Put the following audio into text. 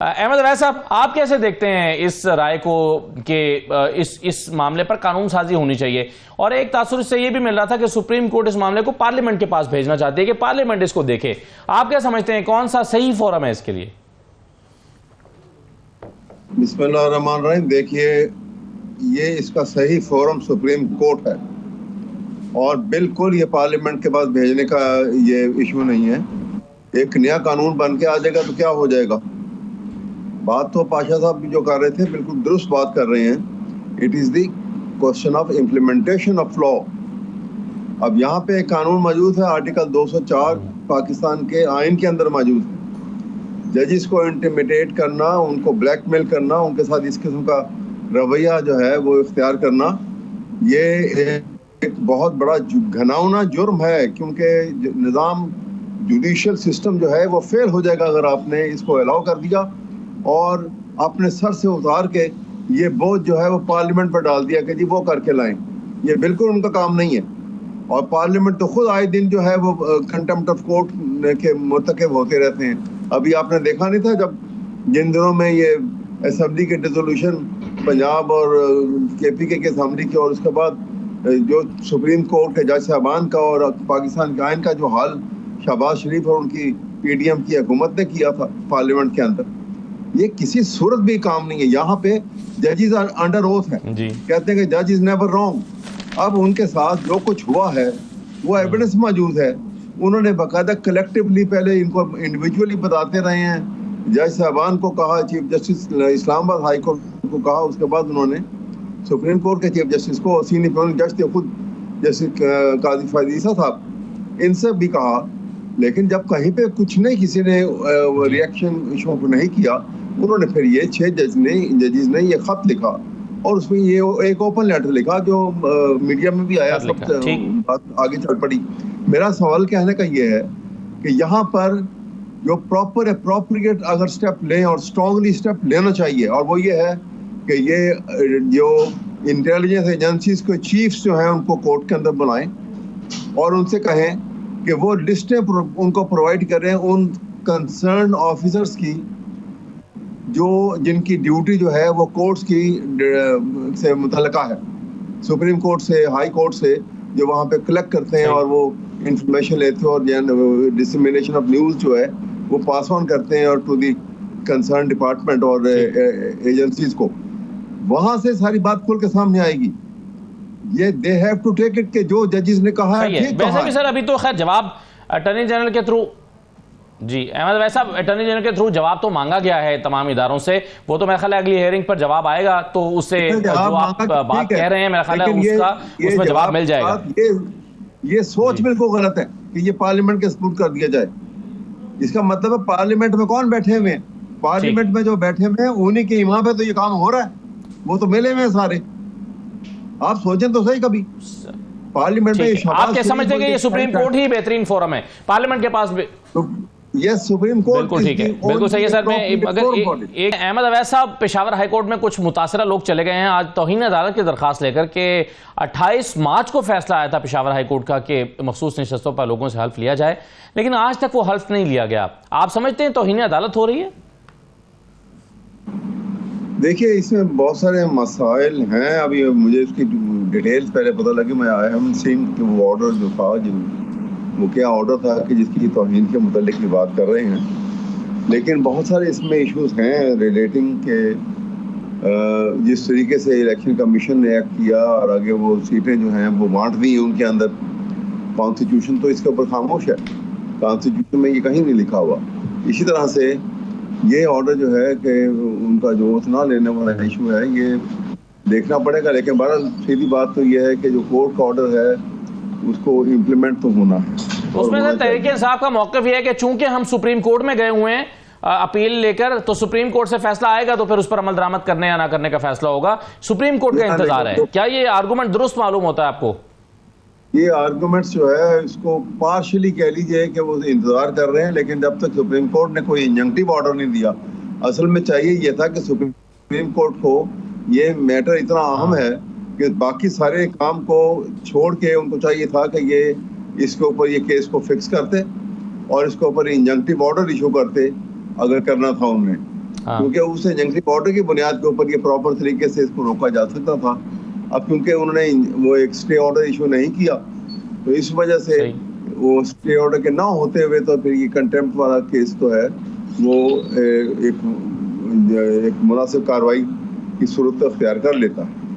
अहमद अवैस साहब, आप कैसे देखते हैं इस राय को कि इस मामले पर कानून साजी होनी चाहिए? और एक तासुर से यह भी मिल रहा था कि सुप्रीम कोर्ट इस मामले को पार्लियामेंट के पास भेजना चाहती है कि पार्लियामेंट इसको देखे। आप क्या समझते हैं, कौन सा सही फोरम है इसके लिए? बिस्मिल्लाहिर्रहमानिर्रहीम। देखिए, ये इसका सही फोरम सुप्रीम कोर्ट है और बिल्कुल ये पार्लियामेंट के पास भेजने का ये इशू नहीं है। एक नया कानून बन के आ जाएगा तो क्या हो जाएगा। बात तो पाशा साहब भी जो कर रहे थे बिल्कुल दुरुस्त बात कर रहे हैं। It is the question of implementation of law. अब यहाँ पे एक कानून मौजूद है, आर्टिकल 204 पाकिस्तान के आइन के अंदर मौजूद है। जजिस को इंटिमिडेट करना, उनको ब्लैकमेल करना, उनके साथ इस किस्म का रवैया जो है वो इख्तियार करना, ये एक बहुत बड़ा घिनौना जुर्म है, क्योंकि निज़ाम जुडिशल सिस्टम जो है वो फेल हो जाएगा अगर आपने इसको अलाउ कर दिया और अपने सर से उतार के ये बोझ जो है वो पार्लियामेंट पर डाल दिया कि जी वो करके लाएं। ये बिल्कुल उनका काम नहीं है। और पार्लियामेंट तो खुद आए दिन जो है वो कंटेम्प्ट ऑफ कोर्ट के मुर्तकब होते रहते हैं। अभी आपने देखा नहीं था जब जिन दिनों में ये असेंबली के डिसोल्यूशन पंजाब और KPK के असेंबली की, और उसके बाद जो सुप्रीम कोर्ट के जज साहबान का और पाकिस्तान के आइन का जो हाल शहबाज शरीफ और उनकी PDM की हुकूमत ने किया था पार्लियामेंट के अंदर, ये किसी सूरत भी काम नहीं है। यहाँ पे जजेस अंडर ओथ है, कहते हैं कि जज इज नेवर रॉन्ग। अब उनके साथ जो कुछ हुआ है वो एविडेंस मौजूद है। उन्होंने बाकायदा कलेक्टिवली पहले इनको इंडिविजुअली बताते रहे हैं। जज साहबान को कहा, chief justice Islamabad high court को कहा, उसके बाद उन्होंने सुप्रीम कोर्ट के चीफ जस्टिस को, सीनियर जज थे खुद जस्टिस काजी फैज़ीसा साहब, इनसे भी कहा। लेकिन जब कहीं पे कुछ नहीं, किसी ने रिएक्शन शो नहीं किया, उन्होंने फिर ये 6 जजेस ने ये खत लिखा और उसमें ये एक ओपन लेटर लिखा जो मीडिया में भी आया, सब बात आगे चल पड़ी। मेरा सवाल कहने का ये है कि यहाँ पर जो प्रॉपर अप्रोप्रिएट अगर स्टेप लें और स्ट्रांगली स्टेप लेना चाहिए, और वो ये है कि ये जो इंटेलिजेंस एजेंसीज के चीफ्स जो हैं उनको कोर्ट के अंदर बुलाएं और उनसे कहें कि वो लिस्टें उनको प्रोवाइड करें उन कंसर्न ऑफिसर्स की जिनकी ड्यूटी जो है वो कोर्ट्स की से मुतल्लिका है, सुप्रीम कोर्ट से, हाई कोर्ट से, जो वहाँ पे कलेक्ट करते हैं और वो इंफॉर्मेशन लेते हैं और डिसमिनेशन ऑफ न्यूज़ जो है वो पास ऑन करते हैं और टू दी कंसर्न डिपार्टमेंट और एजेंसीज को। वहाँ से सारी बात खुल के सामने आएगी। ये they have to take it के जो जजेस ने कहा है ठीक कहा है। सर अभी तो खैर जवाब अटॉर्नी जनरल के थ्रू, जी अहमद अवैस साहब, अटॉर्नी जनरल के थ्रू जवाब तो मांगा गया है तमाम इदारों से। वो तो मेरा ख्याल है अगली हियरिंग पर जवाब आएगा, तो उससे जो आप बात कह रहे हैं मेरा ख्याल है उसमें जवाब मिल जाएगा। ये सोच बिल्कुल गलत है कि ये पार्लियामेंट के सपुर्द कर दिया जाए। इसका मतलब है पार्लियामेंट में कौन बैठे हुए हैं? पार्लियामेंट में जो बैठे हुए हैं उन्हीं के इमाम पे तो ये काम हो रहा है, वो तो मिले हुए हैं सारे। आप सोचें तो सही कभी पार्लियामेंट में। आप क्या समझते हैं कि ये सुप्रीम कोर्ट ही बेहतरीन फोरम है पार्लियामेंट के पास? यस, सुप्रीम कोर्ट बिल्कुल ठीक है, बिल्कुल सही है सर। मैं अगर एक अहमद अवैस साहब, पेशावर हाई कोर्ट में कुछ मुतासरा लोग चले गए हैं आज तौहीन अदालत की दरखास्त लेकर के 28 मार्च को फैसला आया था पेशावर हाई कोर्ट का कि मखसूस नशस्तों पर लोगों से हल्फ लिया जाए, लेकिन आज तक वो हल्फ नहीं लिया गया। आप समझते हैं तौहीन अदालत हो रही है? देखिए, इसमें बहुत सारे मसाइल हैं। अभी मुझे इसकी डिटेल्स पहले पता लगी। मैं आई हैवंट सीन वो ऑर्डर जो था, वो क्या ऑर्डर था कि जिसकी तौहीन के मुतालिक की बात कर रहे हैं। लेकिन बहुत सारे इसमें इश्यूज हैं रिलेटिंग के जिस तरीके से इलेक्शन कमीशन ने एक्ट किया और आगे वो सीटें जो हैं वो बांट दी उनके अंदर। कॉन्स्टिट्यूशन तो इसके ऊपर खामोश है, कॉन्स्टिट्यूशन में ये कहीं नहीं लिखा हुआ। इसी तरह से ये ऑर्डर जो है कि उनका जो ओथ ना लेने वाला इशू है, ये देखना पड़ेगा। लेकिन बहरहाल सीधी बात तो ये है कि जो कोर्ट का ऑर्डर है उसको इम्प्लीमेंट तो होना है। उसमें सर तहरीक-ए-इंसाफ का मौक़िफ़ ये है कि चूंकि हम सुप्रीम कोर्ट में गए हुए हैं अपील लेकर, तो सुप्रीम कोर्ट से फैसला आएगा तो फिर उस पर अमल दरामद करने या ना करने का फैसला होगा। सुप्रीम कोर्ट का इंतजार है। क्या ये आर्गूमेंट दुरुस्त मालूम होता है आपको? ये आर्गूमेंट्स जो है इसको पार्शली कह लीजिए कि वो इंतजार कर रहे हैं, लेकिन जब तक सुप्रीम कोर्ट ने कोई इंजंक्टिव ऑर्डर नहीं दिया। असल में चाहिए ये था कि सुप्रीम कोर्ट को ये मैटर इतना अहम है कि बाकी सारे काम को छोड़ के उनको चाहिए था कि ये इसके ऊपर ये केस को फिक्स करते और इसके ऊपर इंजंक्टिव ऑर्डर इशू करते अगर करना था उन्हें। हाँ। क्योंकि उस एजेंसिव ऑर्डर की बुनियाद के ऊपर ये प्रॉपर तरीके से इसको रोका जा सकता था। अब क्योंकि उन्होंने वो एक स्टे ऑर्डर इशू नहीं किया, तो इस वजह से वो स्टे ऑर्डर के ना होते हुए तो फिर ये कंटेम्प्ट वाला केस तो है वो एक मुनासिब कार्रवाई की सूरत अख्तियार कर लेता है।